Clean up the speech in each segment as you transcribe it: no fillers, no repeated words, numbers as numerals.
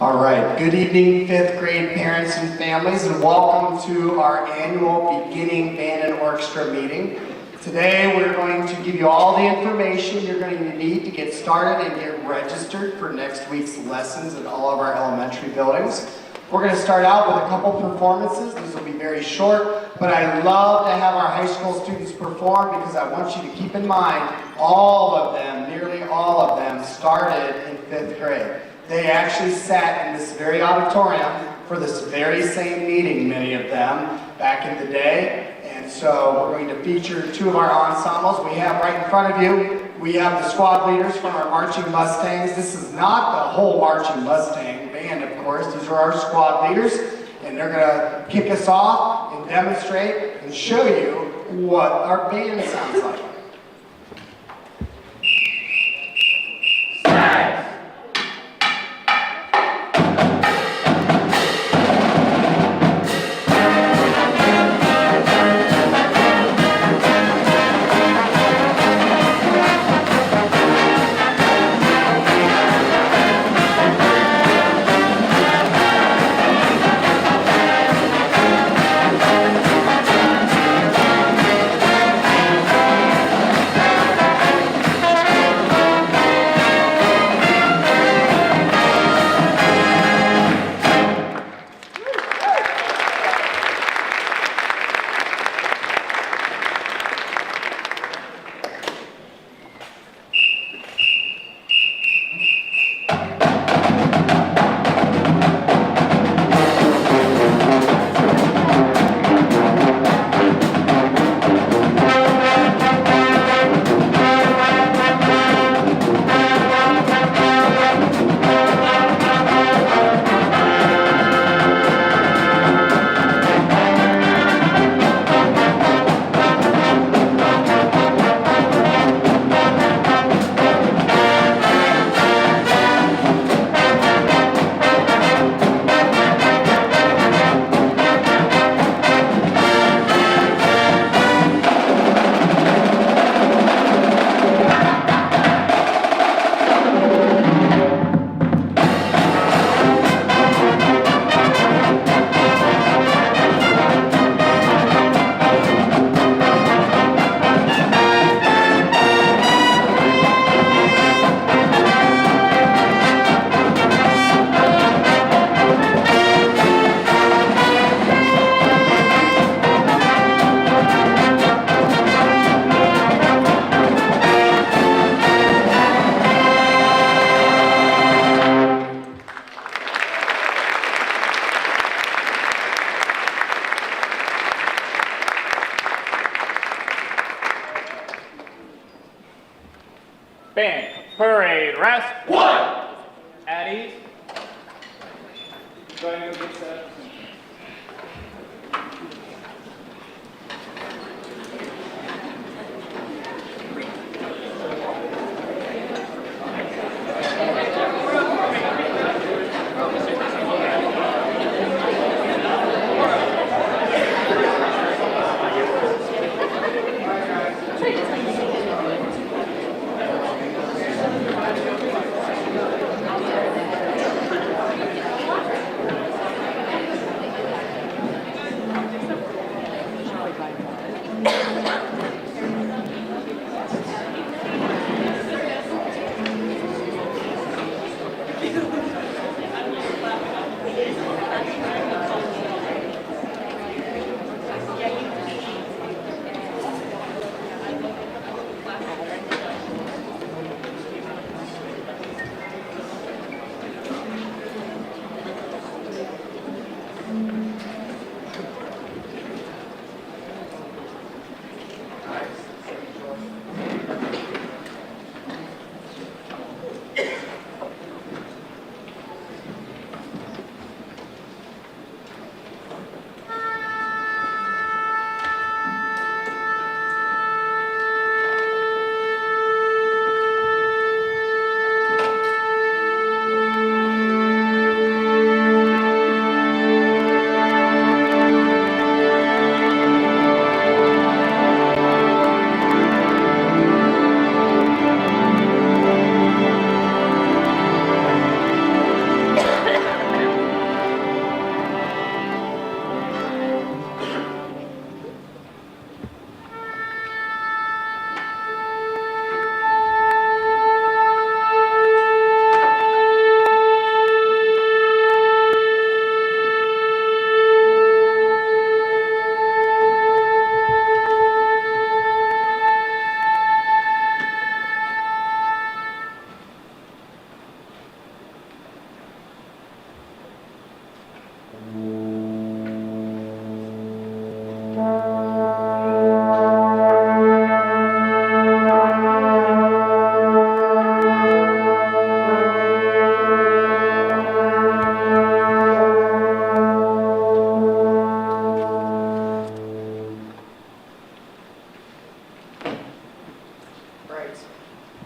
All right, good evening, fifth grade parents and families, and welcome to our annual beginning band and orchestra meeting. Today we're going to give you all the information you're going to need to get started and get registered for next week's lessons in all of our elementary buildings. We're going to start out with a couple performances. These will be very short, but I love to have our high school students perform because I want you to keep in mind all of them, nearly all of them, started in fifth grade. They actually sat in this very auditorium for this very same meeting, many of them, back in the day. And so we're going to feature two of our ensembles. We have right in front of you, we have the squad leaders from our Marching Mustangs. This is not the whole Marching Mustang band, of course. These are our squad leaders, and they're going to kick us off and demonstrate and show you what our band sounds like. Band, parade, rest. One! At ease. Go ahead and get set. Great.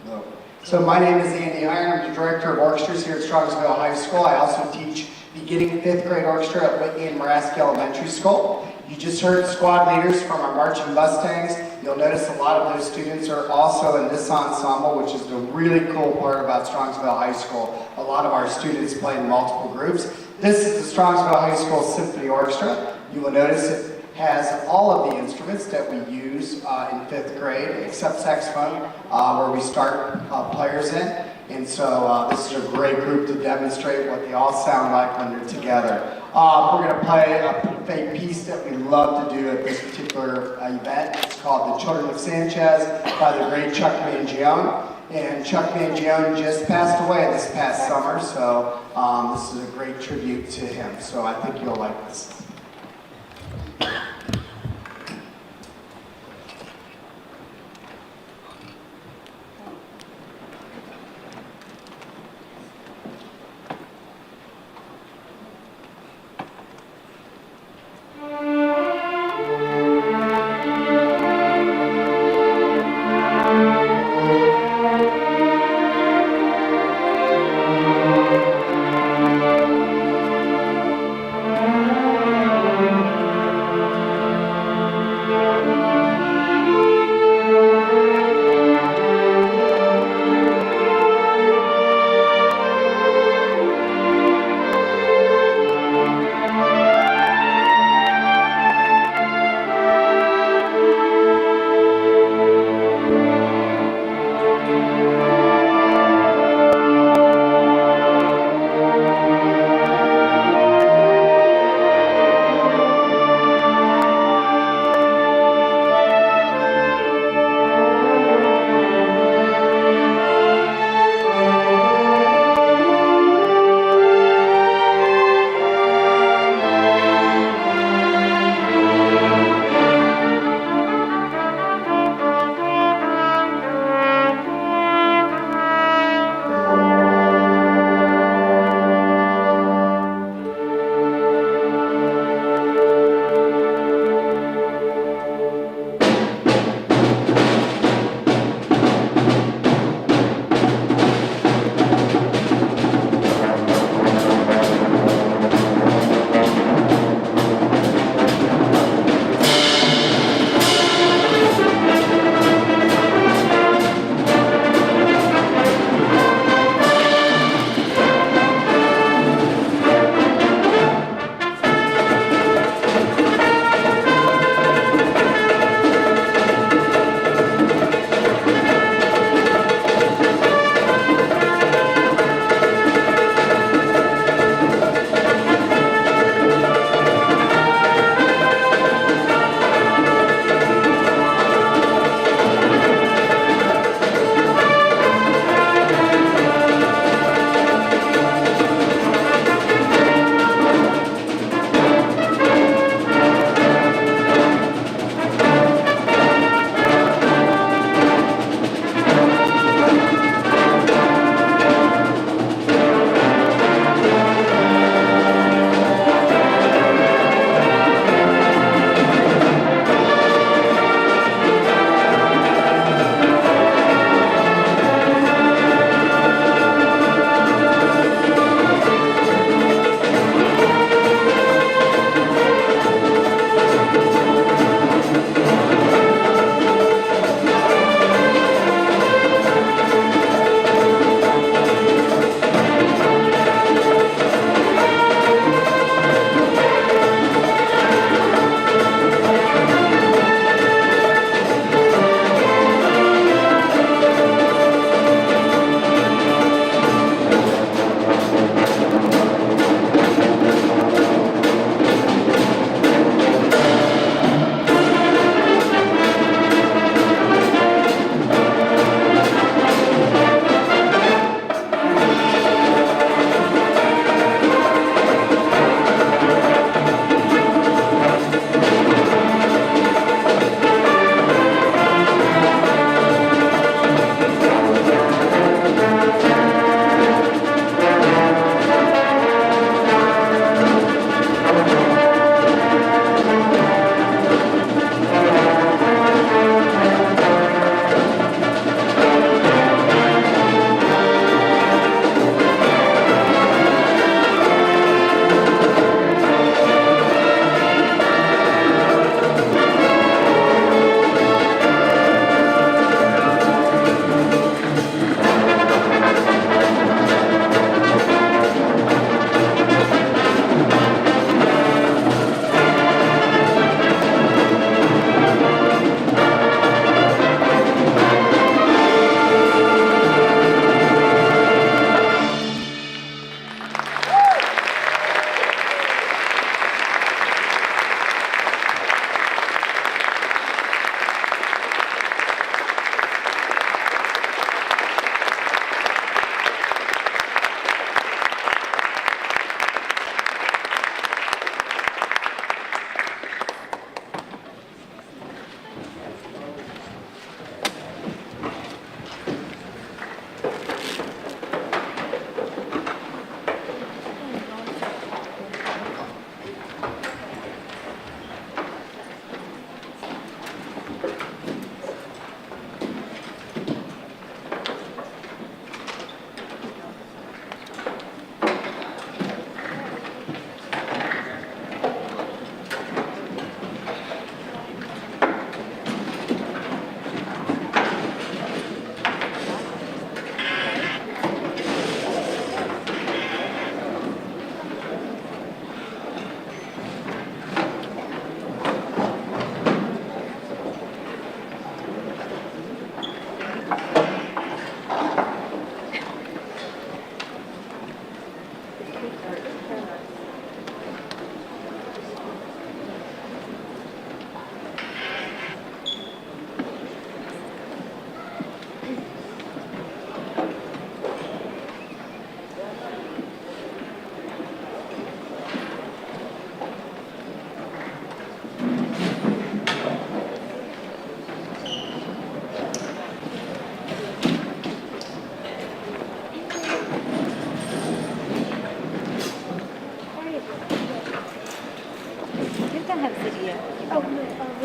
Hello. So my name is Andy Iron. I'm the director of orchestras here at Strongsville High School. I also teach beginning 5th grade orchestra at Whitney and Maraski Elementary School. You just heard squad leaders from our marching Mustangs. You'll notice a lot of those students are also in this ensemble, which is the really cool part about Strongsville High School. A lot of our students play in multiple groups. This is the Strongsville High School Symphony Orchestra. You will notice it has all of the instruments that we use in 5th grade, except saxophone, where we start players in. And so this is a great group to demonstrate what they all sound like when they're together. We're going to play a piece that we love to do at this particular event. It's called The Children of Sanchez by the great Chuck Mangione. And Chuck Mangione just passed away this past summer, so this is a great tribute to him. So I think you'll like this.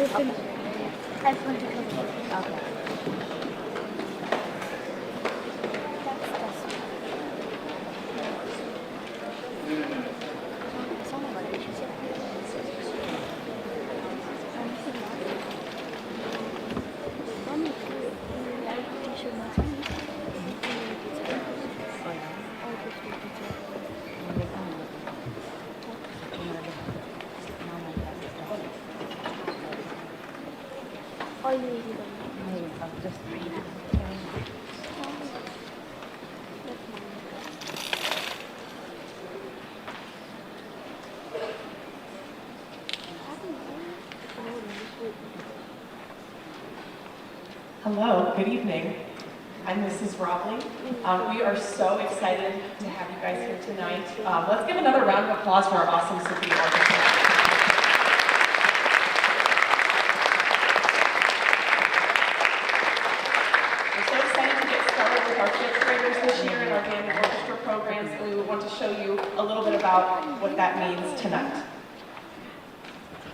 finished. I just want to cover it. Okay. Oh, you just Hello, good evening. I'm Mrs. Robley. We are so excited to have you guys here tonight. Let's give another round of applause for our awesome symphony orchestra. We're so excited to get started with our fifth graders this year in our band and orchestra programs, and we want to show you a little bit about what that means tonight.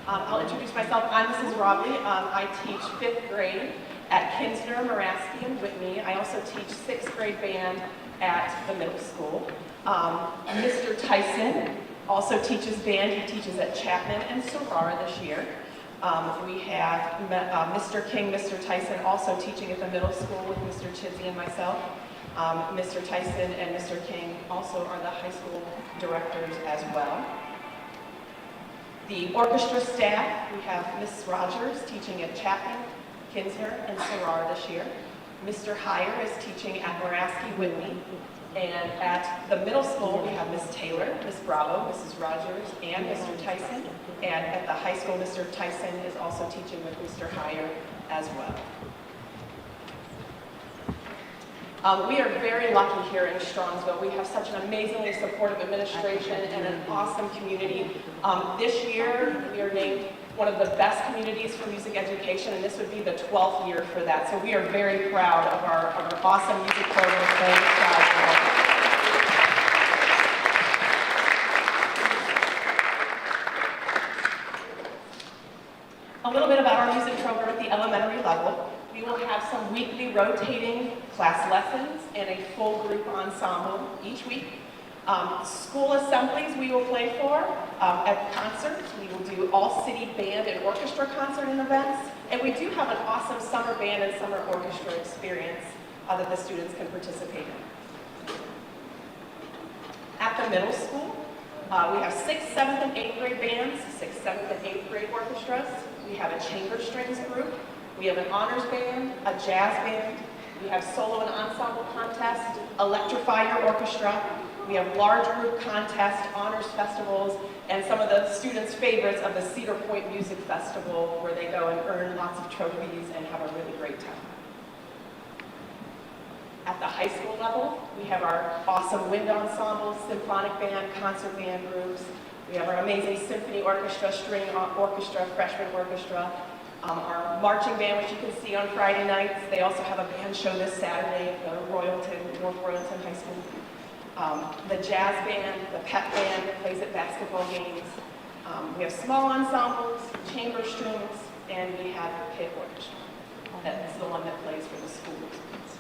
I'll introduce myself. I'm Mrs. Robley. I teach fifth grade at Kinsner, Maraski, and Whitney. I also teach sixth grade band at the middle school. Mr. Tyson also teaches band. He teaches at Chapman and Sorara this year. We have Mr. King, Mr. Tyson also teaching at the middle school with Mr. Chizzy and myself. Mr. Tyson and Mr. King also are the high school directors as well. The orchestra staff, we have Miss Rogers teaching at Chapman, Kinsner, and Sorara this year. Mr. Heyer is teaching at Maraski, Whitney. And at the middle school, we have Miss Taylor, Miss Bravo, Mrs. Rogers, and Mr. Tyson. And at the high school, Mr. Tyson is also teaching with Mr. Heyer as well. We are very lucky here in Strongsville. We have such an amazingly supportive administration and an awesome community. This year, we are named one of the best communities for music education, and this would be the 12th year for that. So we are very proud of our awesome music program playing Strongsville. A little bit about our music program at the elementary level. We will have some weekly rotating class lessons and a full group ensemble each week. School assemblies we will play for. At concerts, we will do all-city band and orchestra concert and events. And we do have an awesome summer band and summer orchestra experience that the students can participate in. At the middle school, we have 6th, 7th, and 8th grade bands, 6th, 7th, and 8th grade orchestras. We have a chamber strings group. We have an honors band, a jazz band. We have solo and ensemble contest, Electrify Your Orchestra. We have large group contests, honors festivals, and some of the students' favorites of the Cedar Point Music Festival, where they go and earn lots of trophies and have a really great time. At the high school level, we have our awesome wind ensembles, symphonic band, concert band groups. We have our amazing symphony orchestra, string orchestra, freshman orchestra. Our marching band, which you can see on Friday nights. They also have a band show this Saturday at the North Royalton High School. The jazz band, the pep band that plays at basketball games. We have small ensembles, chamber strings, and we have pit orchestra. That's the one that plays for the school students.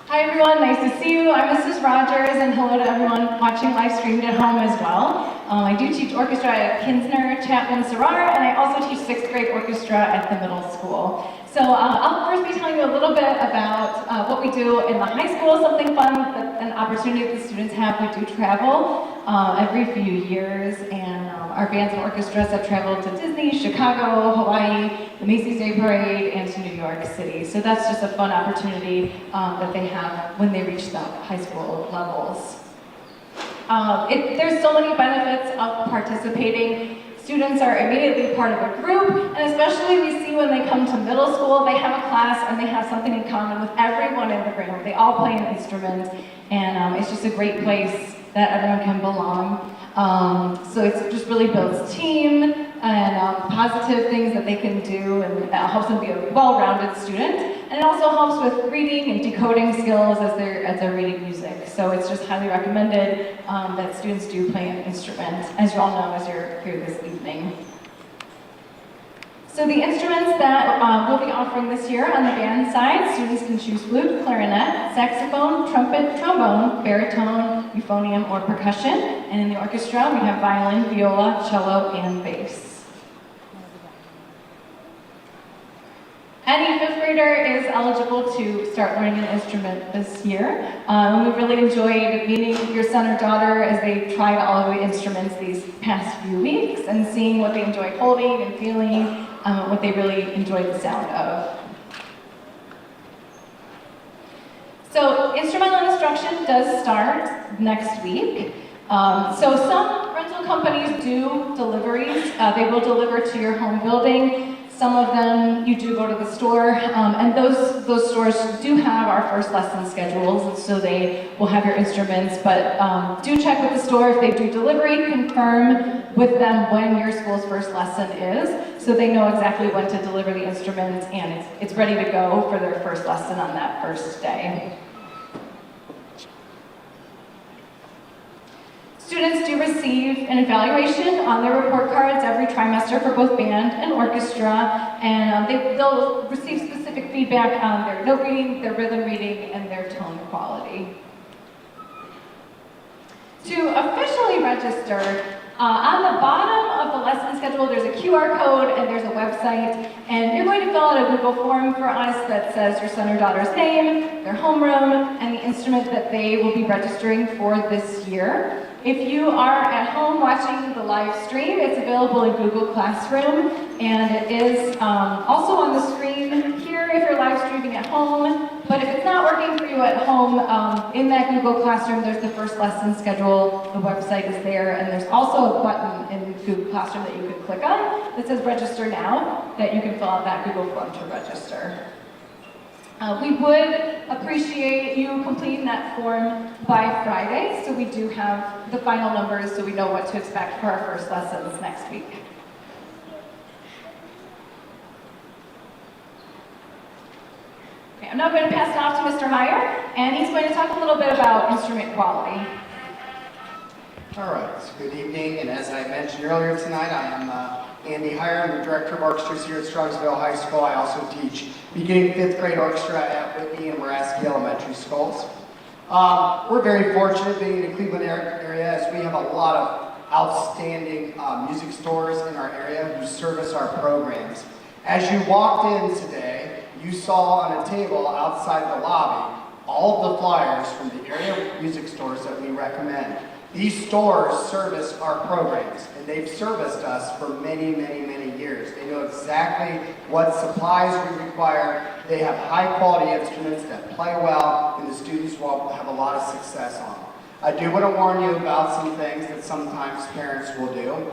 Hi everyone, nice to see you. I'm Mrs. Rogers, and hello to everyone watching live streamed at home as well. I do teach orchestra at Kinsner, Chapman, Sorara, and I also teach 6th grade orchestra at the middle school. So I'll first be telling you a little bit about what we do in the high school, something fun, an opportunity that the students have. We do travel every few years, and our bands and orchestras have traveled to Disney, Chicago, Hawaii, the Macy's Day Parade, and to New York City. So that's just a fun opportunity that they have when they reach the high school levels. There's so many benefits of participating. Students are immediately part of a group, and especially we see when they come to middle school, they have a class and they have something in common with everyone in the room. They all play an instrument, and it's just a great place that everyone can belong. So it just really builds team and positive things that they can do, and helps them be a well-rounded student. and it also helps with reading and decoding skills as they're reading music. So it's just highly recommended that students do play an instrument, as you all know as you're here this evening. So the instruments that we'll be offering this year on the band side, students can choose flute, clarinet, saxophone, trumpet, trombone, baritone, euphonium, or percussion. And in the orchestra, we have violin, viola, cello, and bass. Any fifth grader is eligible to start learning an instrument this year. We really enjoyed meeting your son or daughter as they tried all of the instruments these past few weeks and seeing what they enjoyed holding and feeling, what they really enjoyed the sound of. So instrumental instruction does start next week. So some rental companies do deliveries. They will deliver to your home building. Some of them you do go to the store, and those stores do have our first lesson schedules, and so they will have your instruments, but do check with the store if they do delivery, confirm with them when your school's first lesson is, so they know exactly when to deliver the instruments, and it's ready to go for their first lesson on that first day. Students do receive an evaluation on their report cards every trimester for both band and orchestra, and they'll receive specific feedback on their note reading, their rhythm reading, and their tone quality. To officially register, on the bottom of the lesson schedule, there's a QR code and there's a website, and you're going to fill out a Google form for us that says your son or daughter's name, their homeroom, and the instrument that they will be registering for this year. If you are at home watching the live stream, it's available in Google Classroom, and it is also on the screen here if you're live streaming at home. But if it's not working for you at home, in that Google Classroom, there's the first lesson schedule, the website is there, and there's also a button in Google Classroom that you can click on that says register now, that you can fill out that Google form to register. We would appreciate you completing that form by Friday, so we do have the final numbers so we know what to expect for our first lessons next week. Okay, I'm now going to pass it off to Mr. Heyer, and he's going to talk a little bit about instrument quality. All right, so good evening, and as I mentioned earlier tonight, I am Andy Heyer. I'm the Director of Orchestras here at Strongsville High School. I also teach beginning 5th grade orchestra at Whitney and Muraski Elementary Schools. We're very fortunate being in the Cleveland area as we have a lot of outstanding music stores in our area who service our programs. As you walked in today, you saw on a table outside the lobby all of the flyers from the area music stores that we recommend. These stores service our programs, and they've serviced us for many, many, many years. They know exactly what supplies we require. They have high-quality instruments that play well, and the students will have a lot of success on them. I do want to warn you about some things that sometimes parents will do.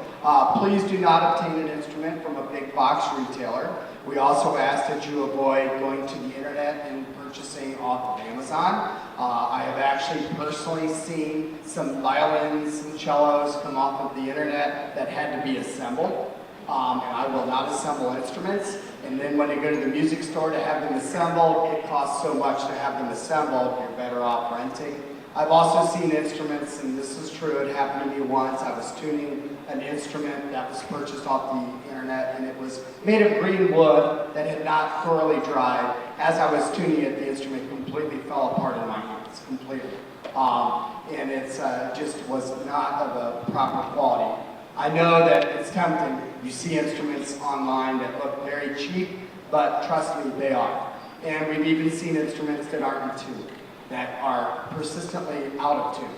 Please do not obtain an instrument from a big box retailer. We also ask that you avoid going to the internet and purchasing off of Amazon. I have actually personally seen some violins and cellos come off of the internet that had to be assembled. And I will not assemble instruments. And then when they go to the music store to have them assembled, it costs so much to have them assembled, you're better off renting. I've also seen instruments, and this is true, it happened to me once. I was tuning an instrument that was purchased off the internet, and it was made of green wood that had not thoroughly dried. As I was tuning it, the instrument completely fell apart in my hands, completely. And it just was not of a proper quality. I know that it's tempting. You see instruments online that look very cheap, but trust me, they are. And we've even seen instruments that aren't in tune, that are persistently out of tune.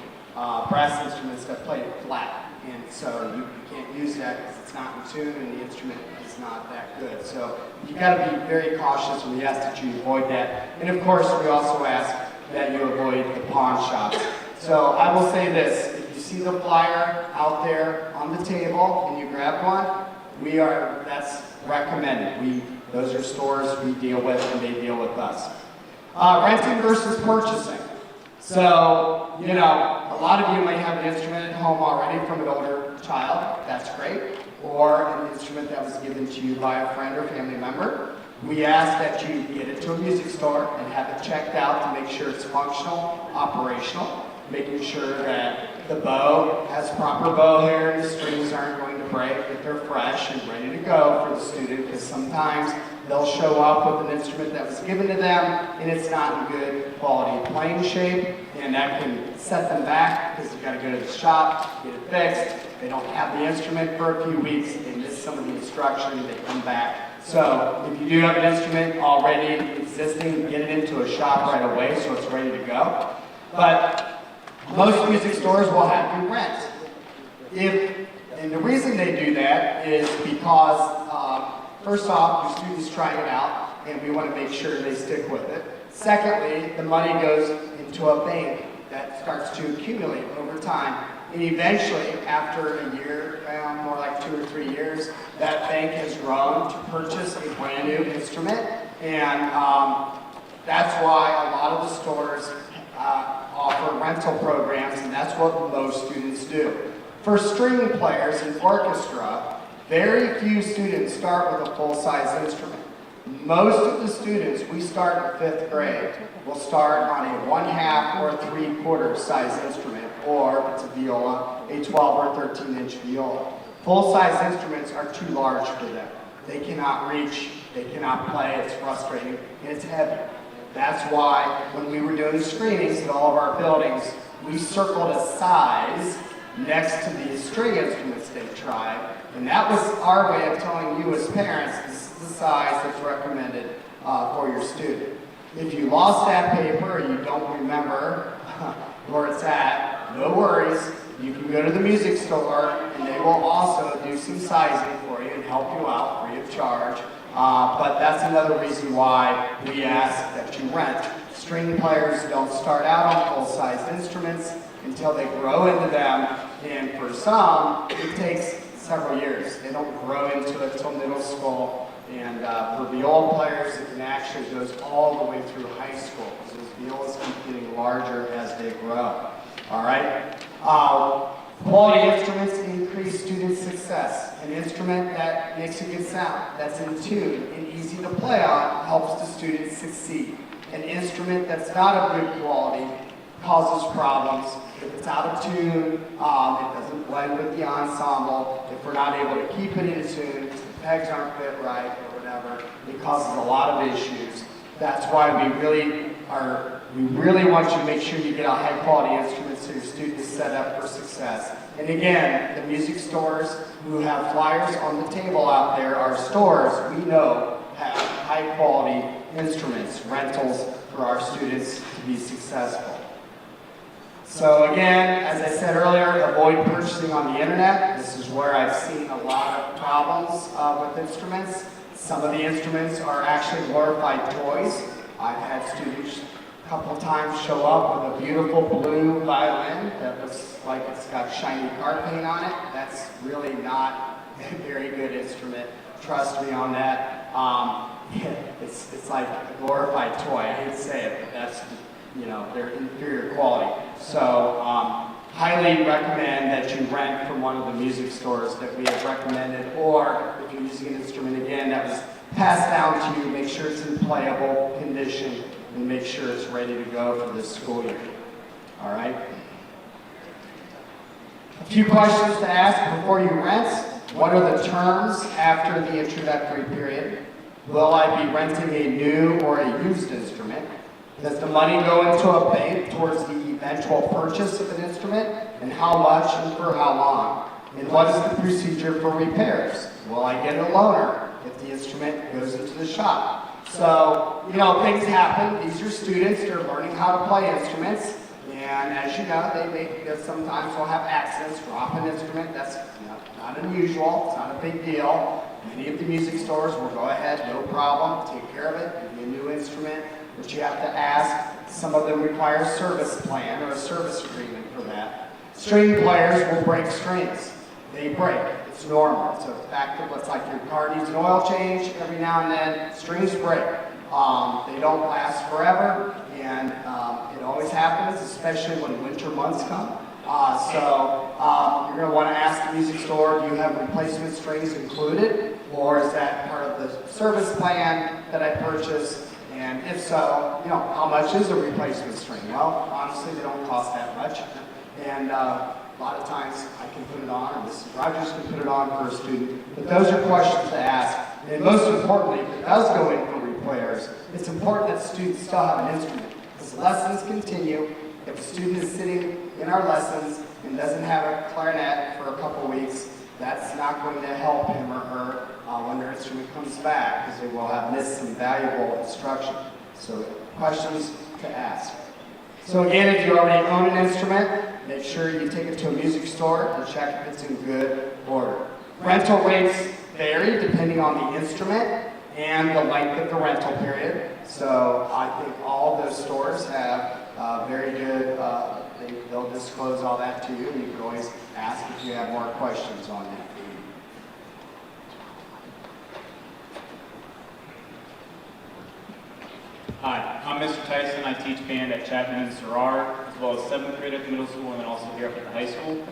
Brass instruments that play flat, and so you can't use that because it's not in tune and the instrument is not that good. So you got to be very cautious, and we ask that you avoid that. And of course, we also ask that you avoid the pawn shops. So I will say this, if you see the flyer out there on the table and you grab one, that's recommended. Those are stores we deal with and they deal with us. Renting versus purchasing. So, you know, a lot of you might have an instrument at home already from an older child. That's great. Or an instrument that was given to you by a friend or family member. We ask that you get it to a music store and have it checked out to make sure it's functional, operational, making sure that the bow has proper bow hair and the strings aren't going to break, that they're fresh and ready to go for the student, because sometimes they'll show up with an instrument that was given to them and it's not in good quality playing shape, and that can set them back because you've got to go to the shop, get it fixed. They don't have the instrument for a few weeks, they miss some of the instruction, they come back. So if you do have an instrument already existing, get it into a shop right away so it's ready to go. But most music stores will have you rent. And the reason they do that is because, first off, your students try it out, and we want to make sure they stick with it. Secondly, the money goes into a bank that starts to accumulate over time. And eventually, after a year, more like 2 or 3 years, that bank has grown to purchase a brand new instrument. And that's why a lot of the stores offer rental programs, and that's what most students do. For string players in orchestra, very few students start with a full-size instrument. Most of the students we start in 5th grade will start on a 1/2 or 3/4 size instrument, or if it's a viola, a 12 or 13-inch viola. Full-size instruments are too large for them. They cannot reach, they cannot play, it's frustrating, and it's heavy. That's why when we were doing screenings at all of our buildings, we circled a size next to the string instruments they tried, and that was our way of telling you as parents, this is the size that's recommended for your student. If you lost that paper or you don't remember where it's at, no worries. You can go to the music store and they will also do some sizing for you and help you out free of charge. But that's another reason why we ask that you rent. String players don't start out on full-size instruments until they grow into them, and for some, it takes several years. They don't grow into it until middle school, and for viola players, it can actually goes all the way through high school, because those violas keep getting larger as they grow. All right? Quality instruments increase student success. An instrument that makes a good sound, that's in tune and easy to play on, helps the student succeed. An instrument that's not of good quality causes problems. If it's out of tune, it doesn't blend with the ensemble, if we're not able to keep it in tune, if the pegs aren't fit right or whatever, it causes a lot of issues. That's why we really want you to make sure you get a high quality instrument so your student is set up for success. And again, the music stores who have flyers on the table out there are stores we know have high quality instruments, rentals for our students to be successful. So again, as I said earlier, avoid purchasing on the internet. This is where I've seen a lot of problems with instruments. Some of the instruments are actually glorified toys. I've had students a couple times show up with a beautiful blue violin that looks like it's got shiny car paint on it. That's really not a very good instrument. Trust me on that. It's like a glorified toy. I hate to say it, but that's, they're inferior quality. So highly recommend that you rent from one of the music stores that we have recommended, or if you're using an instrument again that was passed down to you, make sure it's in playable condition and make sure it's ready to go for this school year. All right? A few questions to ask before you rent. What are the terms after the introductory period? Will I be renting a new or a used instrument? Does the money go into a bank towards the eventual purchase of an instrument? And how much and for how long? And what is the procedure for repairs? Will I get a loaner if the instrument goes into the shop? So, things happen. These are students, they're learning how to play instruments. And as you know, sometimes they'll have accidents, drop an instrument. That's not unusual, it's not a big deal. Many of the music stores will go ahead, no problem, take care of it, give you a new instrument. But you have to ask, some of them require a service plan or a service agreement for that. String players will break strings. They break, it's normal. It's a fact of what's like your car needs an oil change every now and then, strings break. They don't last forever, and it always happens, especially when winter months come. You're going to want to ask the music store, do you have replacement strings included? Or is that part of the service plan that I purchased? And if so, how much is a replacement string? Well, honestly, they don't cost that much. And a lot of times I can put it on, or Mrs. Rogers can put it on for a student. But those are questions to ask. And most importantly, if it does go in for repairs, it's important that students still have an instrument. As lessons continue, if a student is sitting in our lessons and doesn't have a clarinet for a couple weeks, that's not going to help him or her when their instrument comes back, because they will have missed some valuable instruction. So questions to ask. So again, if you already own an instrument, make sure you take it to a music store and check if it's in good order. Rental rates vary depending on the instrument and the length of the rental period. So I think all of those stores have very good, they'll disclose all that to you, and you can always ask if you have more questions on that. Hi, I'm Mr. Tyson. I teach band at Chapman and Sarrar, as well as 7th grade at the middle school and then also here up at the high school.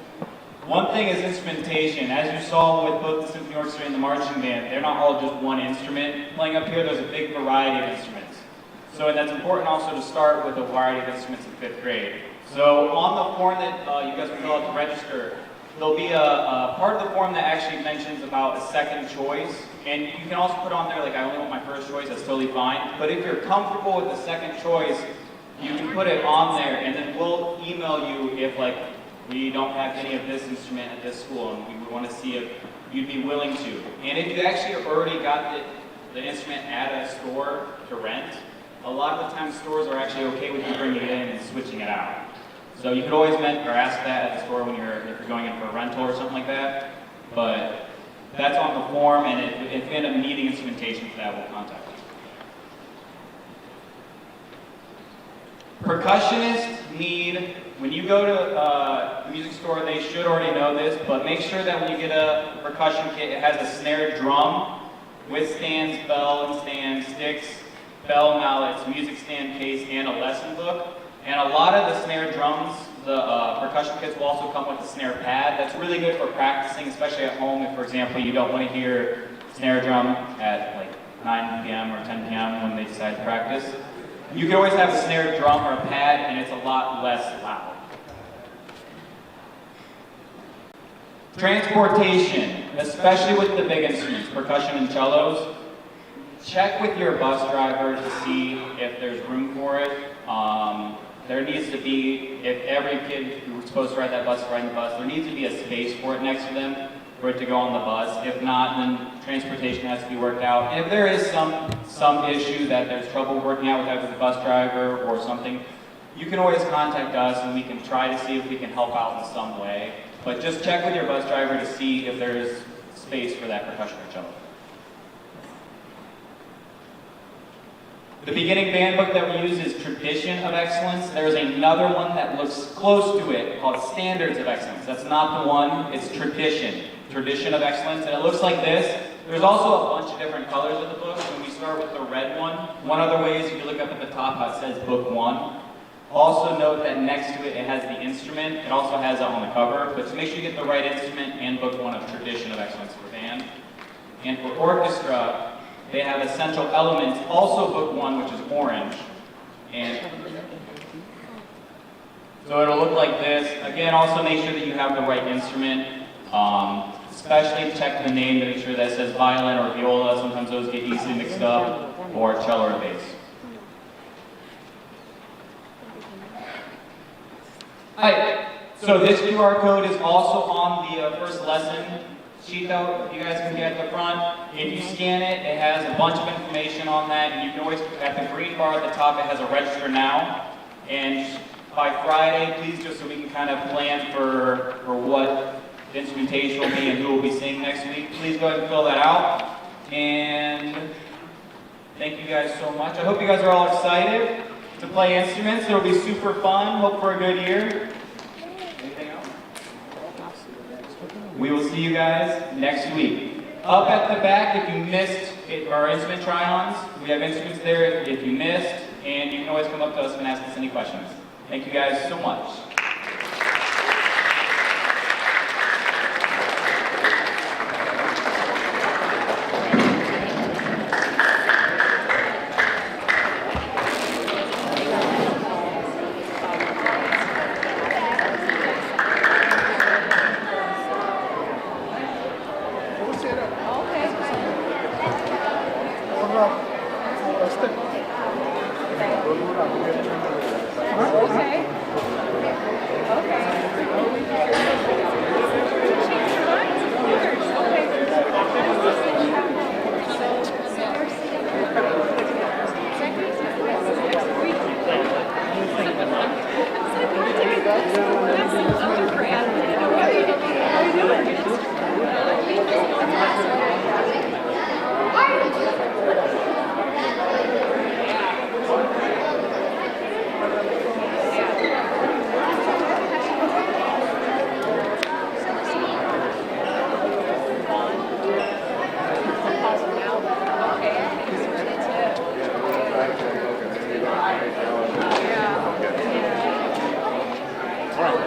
One thing is instrumentation. As you saw with both the Symphony Orchestra and the marching band, they're not all just one instrument playing up here. There's a big variety of instruments. So that's important also to start with a variety of instruments in 5th grade. So on the form that you guys will fill out to register, there'll be a part of the form that actually mentions about a second choice. And you can also put on there, like, I only want my first choice, that's totally fine. But if you're comfortable with the second choice, you can put it on there, and then we'll email you if, like, we don't have any of this instrument at this school, and we want to see if you'd be willing to. And if you actually already got the instrument at a store to rent, a lot of the time stores are actually okay with you bringing it in and switching it out. So you could always ask that at the store when if you're going in for a rental or something like that. But that's on the form, and if you end up needing instrumentation for that, we'll contact you. Percussionists need, when you go to the music store, they should already know this, but make sure that when you get a percussion kit, it has a snare drum with stands, bell and stand, sticks, bell mallets, music stand case, and a lesson book. And a lot of the snare drums, the percussion kits will also come with a snare pad. That's really good for practicing, especially at home if, for example, you don't want to hear snare drum at like 9 p.m. or 10 p.m. when they decide to practice. You can always have a snare drum or a pad, and it's a lot less loud. Transportation, especially with the big instruments, percussion and cellos. Check with your bus driver to see if there's room for it. There needs to be, if every kid who's supposed to ride that bus is riding the bus, there needs to be a space for it next to them for it to go on the bus. If not, then transportation has to be worked out. And if there is some issue that there's trouble working out with either the bus driver or something, you can always contact us and we can try to see if we can help out in some way. But just check with your bus driver to see if there is space for that percussion or cello. The beginning band book that we use is Tradition of Excellence. There's another one that looks close to it called Standards of Excellence. That's not the one, it's Tradition of Excellence, and it looks like this. There's also a bunch of different colors of the book. When we start with the red one other way is if you look up at the top how it says Book 1. Also note that next to it, it has the instrument. It also has it on the cover, but to make sure you get the right instrument and Book 1 of Tradition of Excellence for band. And for orchestra, they have Essential Elements, also Book 1, which is orange. And so it'll look like this. Again, also make sure that you have the right instrument. Especially check the name to make sure that it says violin or viola. Sometimes those get easily mixed up, or cello or bass. Hi. So this QR code is also on the first lesson sheet though, you guys can get at the front. If you scan it, it has a bunch of information on that, and you can always, at the green bar at the top, it has a register now. And by Friday, please, just so we can kind of plan for what the instrumentation will be and who will be singing next week, please go ahead and fill that out. And thank you guys so much. I hope you guys are all excited to play instruments. It'll be super fun. Hope for a good year. Anything else? We will see you guys next week. Up at the back, if you missed our instrument try-ons, we have instruments there if you missed, and you can always come up to us and ask us any questions. Thank you guys so much.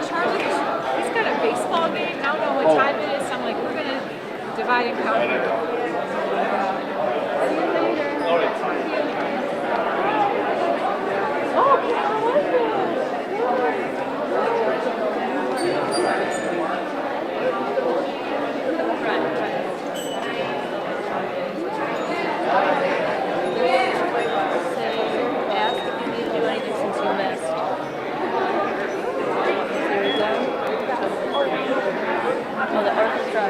Charlie, he's got a baseball game. I don't know what time it is. So I'm like, we're gonna divide and conquer. Ask if you need to do anything since you missed. Oh, the orchestra.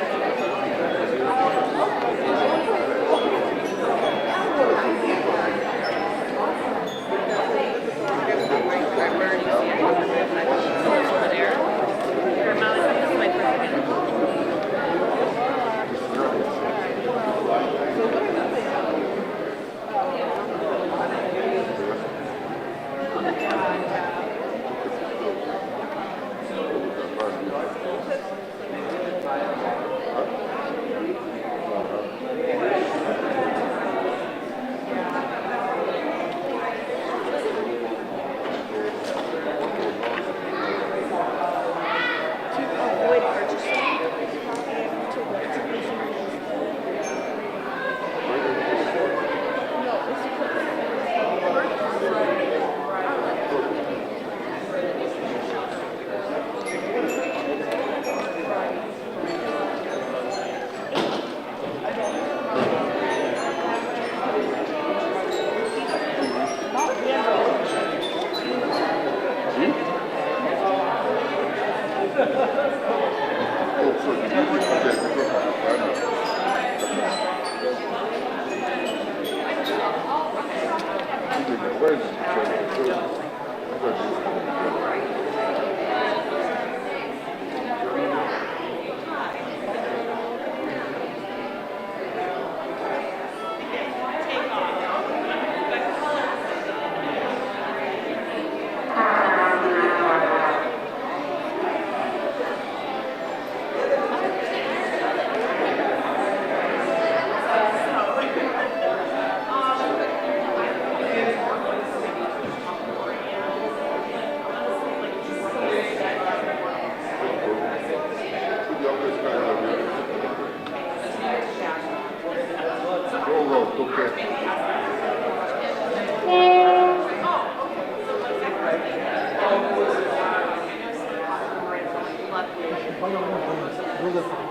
We'll